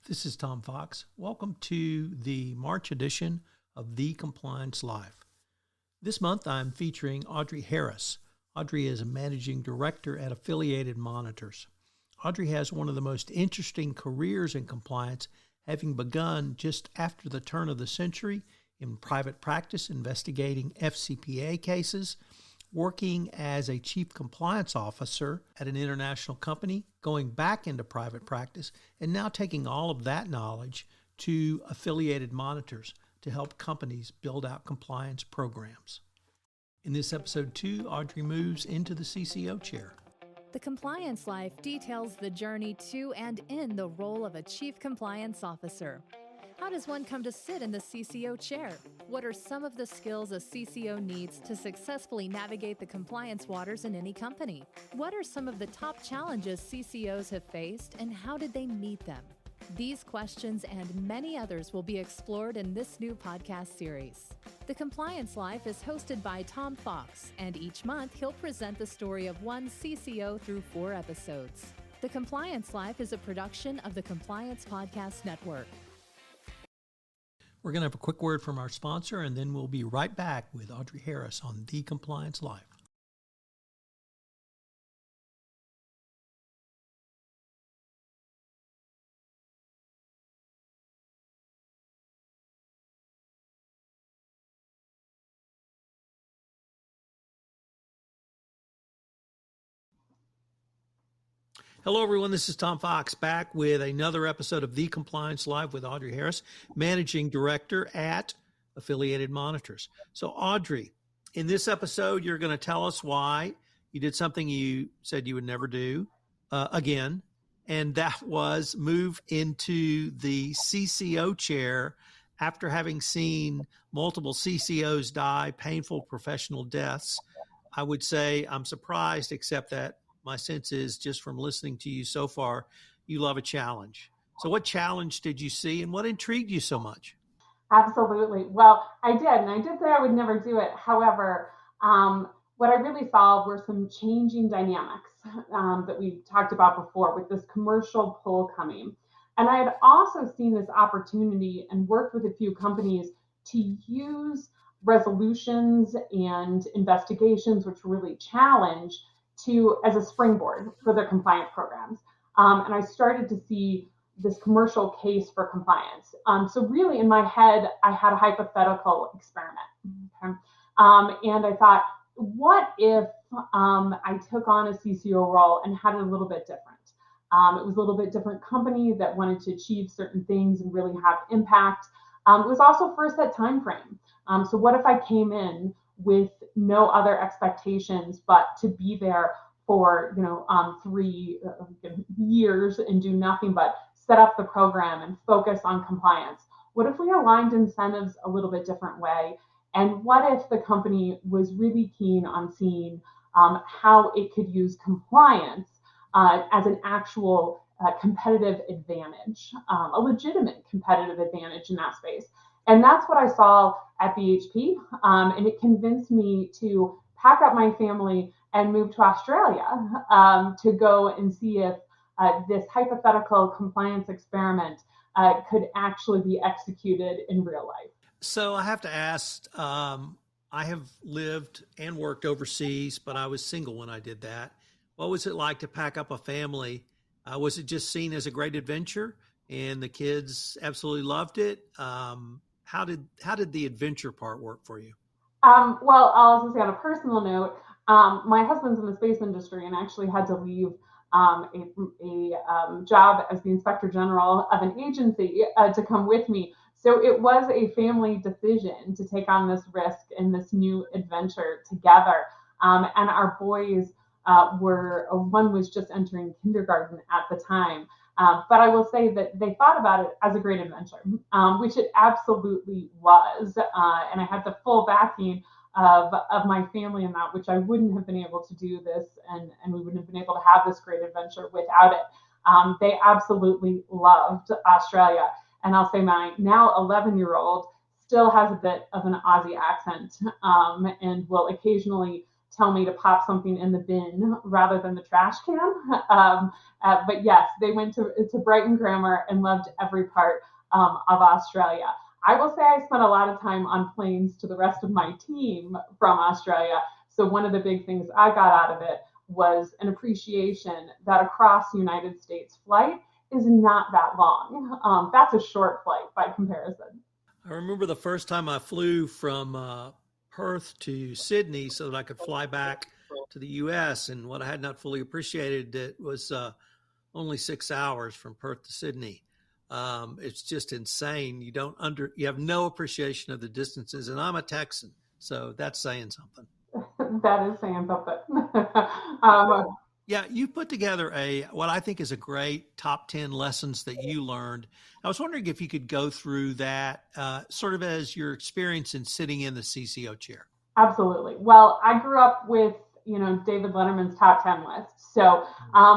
This is Tom Fox. Welcome to the March edition of The Compliance Life. This month I'm featuring Audrey Harris. Audrey is a managing director at Affiliated Monitors. Audrey has one of the most interesting careers in compliance, having begun just after the turn of the century in private practice investigating FCPA cases, working as a chief compliance officer at an international company, going back into private practice, and now taking all of that knowledge to Affiliated Monitors to help companies build out compliance programs. In this episode 2, Audrey moves into the CCO chair. The Compliance Life details the journey to and in the role of a chief compliance officer. How does one come to sit in the CCO chair? What are some of the skills a CCO needs to successfully navigate the compliance waters in any company? What are some of the top challenges CCOs have faced, and how did they meet them? These questions and many others will be explored in this new podcast series. The Compliance Life is hosted by Tom Fox, and each month he'll present the story of one CCO through 4 episodes. The Compliance Life is a production of the Compliance Podcast Network. We're going to have a quick word from our sponsor, and then we'll be right back with Audrey Harris on The Compliance Life. Hello, everyone. This is Tom Fox back with another episode of The Compliance Live with Audrey Harris, Managing Director at Affiliated Monitors. So, Audrey, in this episode, you're going to tell us why you did something you said you would never do again, and that was move into the CCO chair after having seen multiple CCOs die, painful professional deaths. I would say I'm surprised, except that my sense is, just from listening to you so far, you love a challenge. So what challenge did you see, and what intrigued you so much? Absolutely. Well, I did, and I did say I would never do it. However, what I really saw were some changing dynamics that we talked about before with this commercial pull coming. And I had also seen this opportunity and worked with a few companies to use resolutions and investigations, which really challenge, as a springboard for their compliance programs. And I started to see this commercial case for compliance. So really in my head, I had a hypothetical experiment. Okay? And I thought, what if I took on a CCO role and had it a little bit different? It was a little bit different company that wanted to achieve certain things and really have impact. It was also first that time frame. So what if I came in with no other expectations but to be there for 3 years and do nothing but set up the program and focus on compliance? What if we aligned incentives a little bit different way? And what if the company was really keen on seeing how it could use compliance as an actual competitive advantage, a legitimate competitive advantage in that space? And that's what I saw at BHP, and it convinced me to pack up my family and move to Australia to go and see if this hypothetical compliance experiment could actually be executed in real life. So I have to ask, I have lived and worked overseas, but I was single when I did that. What was it like to pack up a family? Was it just seen as a great adventure and the kids absolutely loved it? How did the adventure part work for you? Well, I'll also say on a personal note, my husband's in the space industry and actually had to leave a job as the inspector general of an agency to come with me. So it was a family decision to take on this risk and this new adventure together. And our boys one was just entering kindergarten at the time. But I will say that they thought about it as a great adventure, which it absolutely was. And I had the full backing of my family in that, which I wouldn't have been able to do this, and we wouldn't have been able to have this great adventure without it. They absolutely loved Australia. And I'll say my now 11-year-old still has a bit of an Aussie accent and will occasionally tell me to pop something in the bin rather than the trash can. But yes, they went to Brighton Grammar and loved every part of Australia. I will say I spent a lot of time on planes to the rest of my team from Australia. So one of the big things I got out of it was an appreciation that across the United States flight is not that long. That's a short flight by comparison. I remember the first time I flew from Perth to Sydney so that I could fly back to the U.S. And what I had not fully appreciated that was only 6 hours from Perth to Sydney. It's just insane. You have no appreciation of the distances. And I'm a Texan, so that's saying something. That is saying something. Yeah, you put together what I think is a great top 10 lessons that you learned. I was wondering if you could go through that sort of as your experience in sitting in the CCO chair. Absolutely. Well, I grew up with, David Letterman's top 10 list. So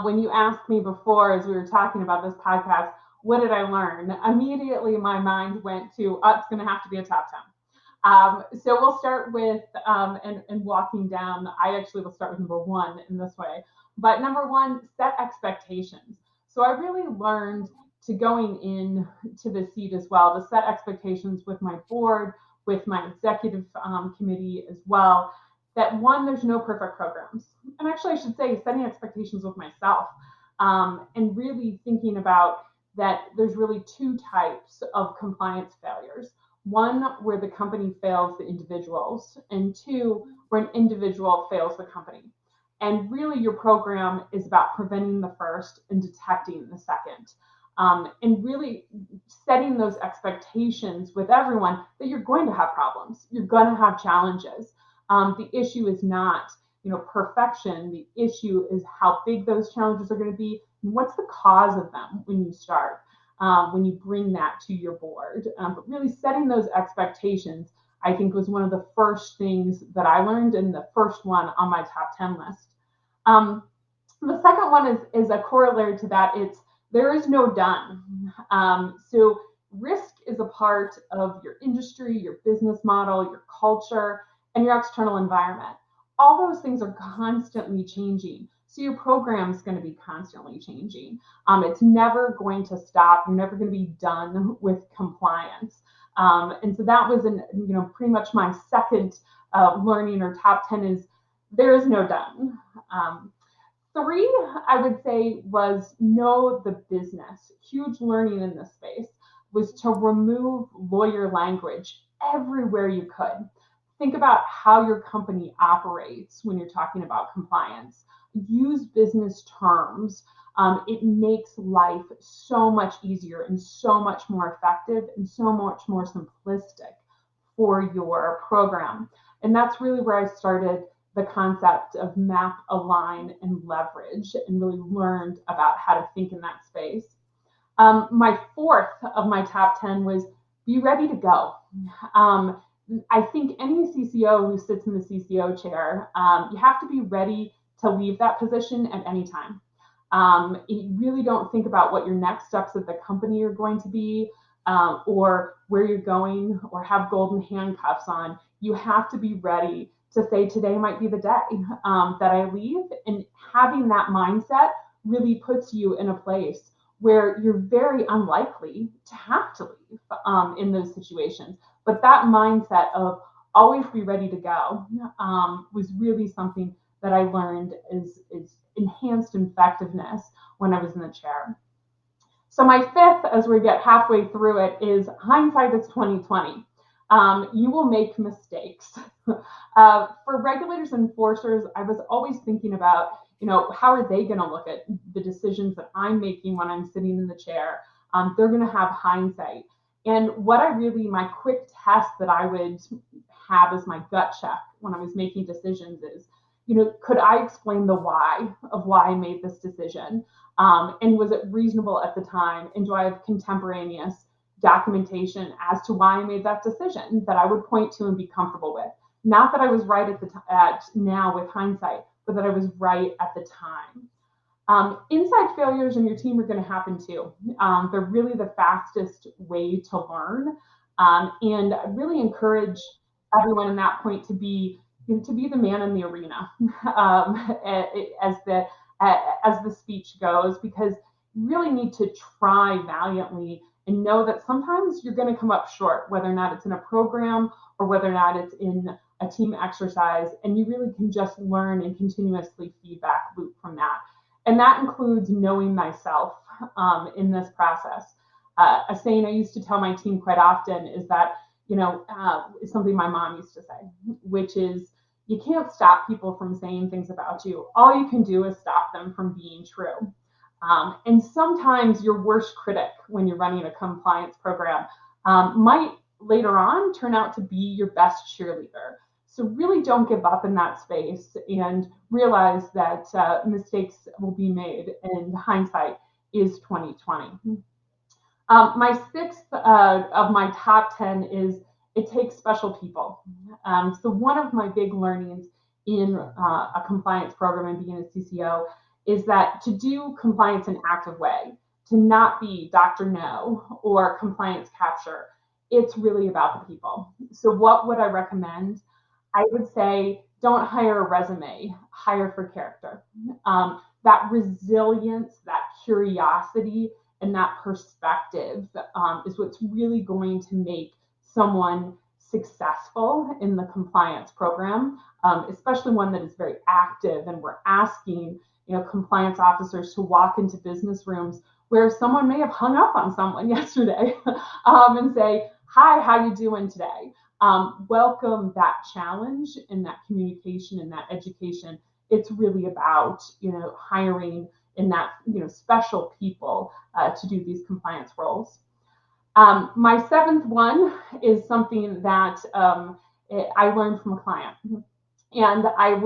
when you asked me before, as we were talking about this podcast, what did I learn? Immediately my mind went to, it's going to have to be a top 10. So we'll start with, and walking down, I actually will start with number one in this way. But number one, set expectations. So I really learned to going in to the seat as well, to set expectations with my board, with my executive committee as well, that one, there's no perfect programs. And actually I should say setting expectations with myself and really thinking about that there's really two types of compliance failures. One, where the company fails the individuals, and two, where an individual fails the company. And really your program is about preventing the first and detecting the second. And really setting those expectations with everyone that you're going to have problems. You're going to have challenges. The issue is not, perfection. The issue is how big those challenges are going to be and what's the cause of them when you start, when you bring that to your board. But really setting those expectations, I think, was one of the first things that I learned and the first one on my top 10 list. The second one is a corollary to that. There is no done. So risk is a part of your industry, your business model, your culture, and your external environment. All those things are constantly changing. So your program is going to be constantly changing. It's never going to stop. You're never going to be done with compliance. And so that was pretty much my second learning or top 10 is there is no done. 3, I would say, was know the business. Huge learning in this space was to remove lawyer language everywhere you could. Think about how your company operates when you're talking about compliance. Use business terms. It makes life so much easier and so much more effective and so much more simplistic for your program. And that's really where I started the concept of map, align, and leverage, and really learned about how to think in that space. My fourth of my top 10 was be ready to go. I think any CCO who sits in the CCO chair, you have to be ready to leave that position at any time. You really don't think about what your next steps at the company are going to be, or where you're going, or have golden handcuffs on. You have to be ready to say today might be the day that I leave. And having that mindset really puts you in a place where you're very unlikely to have to leave in those situations. But that mindset of always be ready to go was really something that I learned is enhanced effectiveness when I was in the chair. So my fifth, as we get halfway through it, is hindsight is 20/20. You will make mistakes. For regulators and enforcers, I was always thinking about, how are they going to look at the decisions that I'm making when I'm sitting in the chair? They're going to have hindsight. And my quick test that I would have as my gut check when I was making decisions is, could I explain the why of why I made this decision? And was it reasonable at the time? And do I have contemporaneous documentation as to why I made that decision that I would point to and be comfortable with? Not that I was right at now with hindsight, but that I was right at the time. Inside failures in your team are going to happen too. They're really the fastest way to learn. And I really encourage everyone in that point to be to be the man in the arena, as the speech goes, because you really need to try valiantly and know that sometimes you're going to come up short, whether or not it's in a program or whether or not it's in a team exercise, and you really can just learn and continuously feedback loop from that. And that includes knowing myself in this process. A saying I used to tell my team quite often is that, is something my mom used to say, which is, you can't stop people from saying things about you. All you can do is stop them from being true. And sometimes your worst critic when you're running a compliance program might later on turn out to be your best cheerleader. So really don't give up in that space and realize that mistakes will be made, and hindsight is 20/20. My sixth of my top 10 is, it takes special people. So one of my big learnings in a compliance program and being a CCO is that to do compliance in an active way, to not be Dr. No or compliance capture, it's really about the people. So what would I recommend? I would say, don't hire a resume, hire for character. That resilience, that curiosity, and that perspective is what's really going to make someone successful in the compliance program, especially one that is very active. And we're asking, compliance officers to walk into business rooms where someone may have hung up on someone yesterday and say, "Hi, how you doing today?" Welcome that challenge and that communication and that education. It's really about, hiring in that, special people to do these compliance roles. My seventh one is something that I learned from a client. And I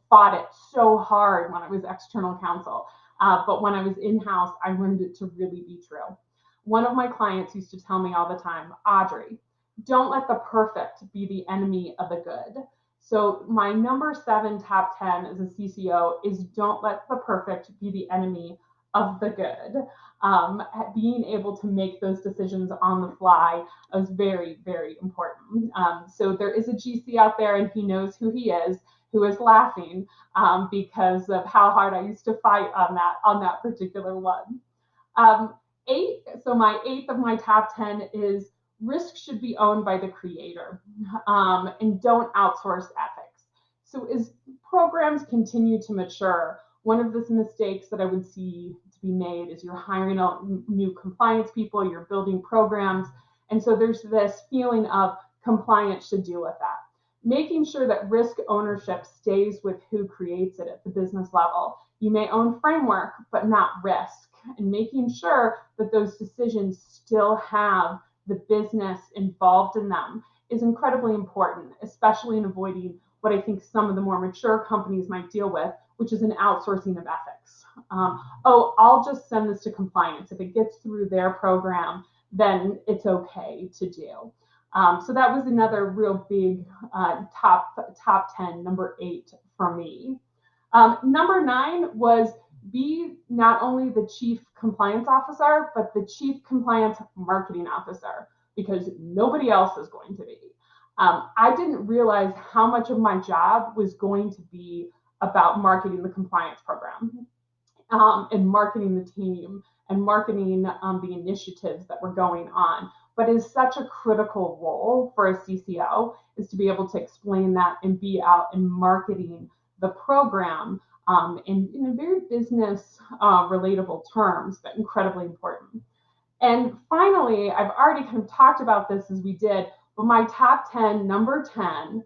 fought it so hard when I was external counsel. But when I was in-house, I learned it to really be true. One of my clients used to tell me all the time, "Audrey, don't let the perfect be the enemy of the good." So my number 7 top 10 as a CCO is, don't let the perfect be the enemy of the good. Being able to make those decisions on the fly is very, very important. So there is a GC out there, and he knows who he is, who is laughing because of how hard I used to fight on that particular one. So my 8th of my top 10 is, risk should be owned by the creator, and don't outsource ethics. So as programs continue to mature, one of the mistakes that I would see to be made is you're hiring out new compliance people, you're building programs, and so there's this feeling of compliance should deal with that. Making sure that risk ownership stays with who creates it at the business level. You may own framework, but not risk, and making sure that those decisions still have the business involved in them is incredibly important, especially in avoiding what I think some of the more mature companies might deal with, which is an outsourcing of ethics. I'll just send this to compliance. If it gets through their program, then it's okay to do. So that was another real big top 10, number 8 for me. Number 9 was, be not only the chief compliance officer, but the chief compliance marketing officer, because nobody else is going to be. I didn't realize how much of my job was going to be about marketing the compliance program, and marketing the team, and marketing the initiatives that were going on. But it's such a critical role for a CCO, is to be able to explain that and be out and marketing the program in a very business relatable terms, but incredibly important. And finally, I've already kind of talked about this as we did, but my top 10, number 10,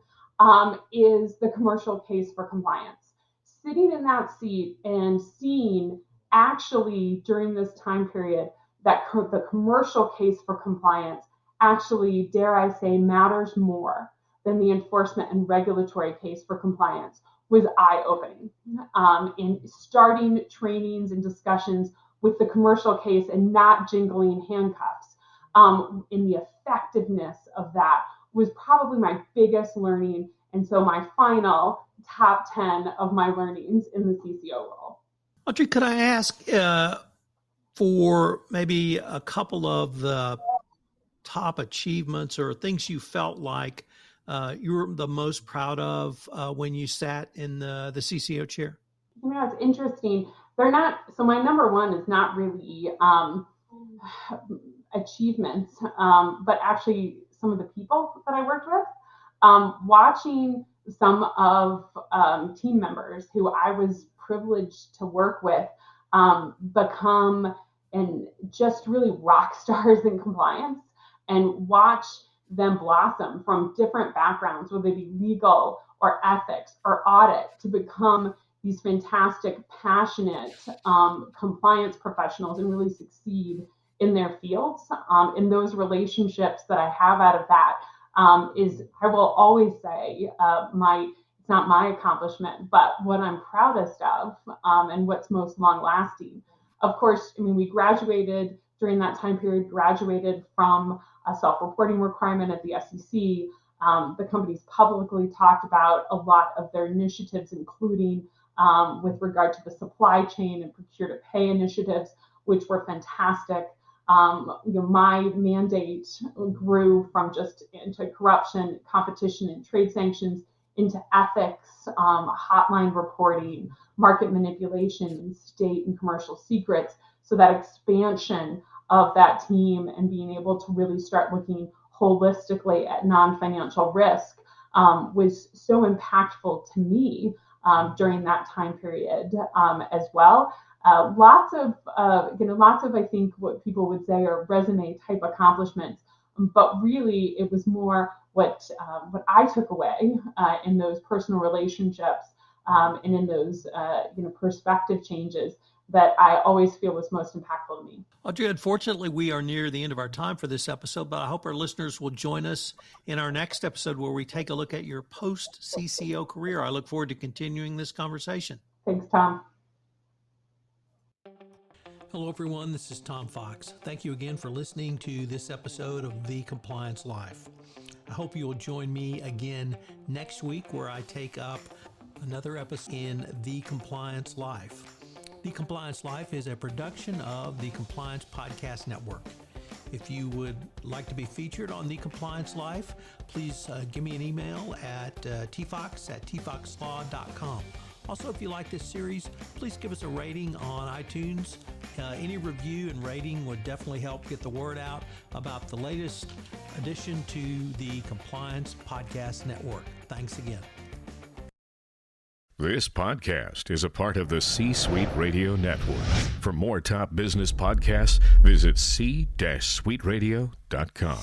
is the commercial case for compliance. Sitting in that seat and seeing actually during this time period that the commercial case for compliance actually, dare I say, matters more than the enforcement and regulatory case for compliance was eye-opening. In starting trainings and discussions with the commercial case and not jingling handcuffs, in the effectiveness of that was probably my biggest learning. And so my final top 10 of my learnings in the CCO role. Audrey, could I ask for maybe a couple of the top achievements or things you felt like you were the most proud of when you sat in the CCO chair? It's interesting. They're not, so my number one is not really achievements, but actually some of the people that I worked with. Watching some of team members who I was privileged to work with become and just really rock stars in compliance, and watch them blossom from different backgrounds, whether they be legal or ethics or audit, to become these fantastic, passionate compliance professionals and really succeed in their fields. In those relationships that I have out of that is, I will always say, it's not my accomplishment, but what I'm proudest of and what's most long lasting. Of course, we graduated during that time period, graduated from a self-reporting requirement at the SEC. The company's publicly talked about a lot of their initiatives, including with regard to the supply chain and procure to pay initiatives, which were fantastic. My mandate grew from just anti-corruption, competition, and trade sanctions into ethics, hotline reporting, market manipulation, and state and commercial secrets. So that expansion of that team and being able to really start looking holistically at non-financial risk was so impactful to me during that time period as well. Lots of, I think what people would say are resume type accomplishments, but really it was more what I took away in those personal relationships and in those perspective changes that I always feel was most impactful to me. Audrey, unfortunately, we are near the end of our time for this episode, but I hope our listeners will join us in our next episode where we take a look at your post-CCO career. I look forward to continuing this conversation. Thanks, Tom. Hello, everyone. This is Tom Fox. Thank you again for listening to this episode of The Compliance Life. I hope you will join me again next week where I take up another episode in The Compliance Life. The Compliance Life is a production of the Compliance Podcast Network. If you would like to be featured on The Compliance Life, please give me an email at tfox@tfoxlaw.com. Also, if you like this series, please give us a rating on iTunes. Any review and rating would definitely help get the word out about the latest addition to the Compliance Podcast Network. Thanks again. This podcast is a part of the C-Suite Radio Network. For more top business podcasts, visit c-suiteradio.com.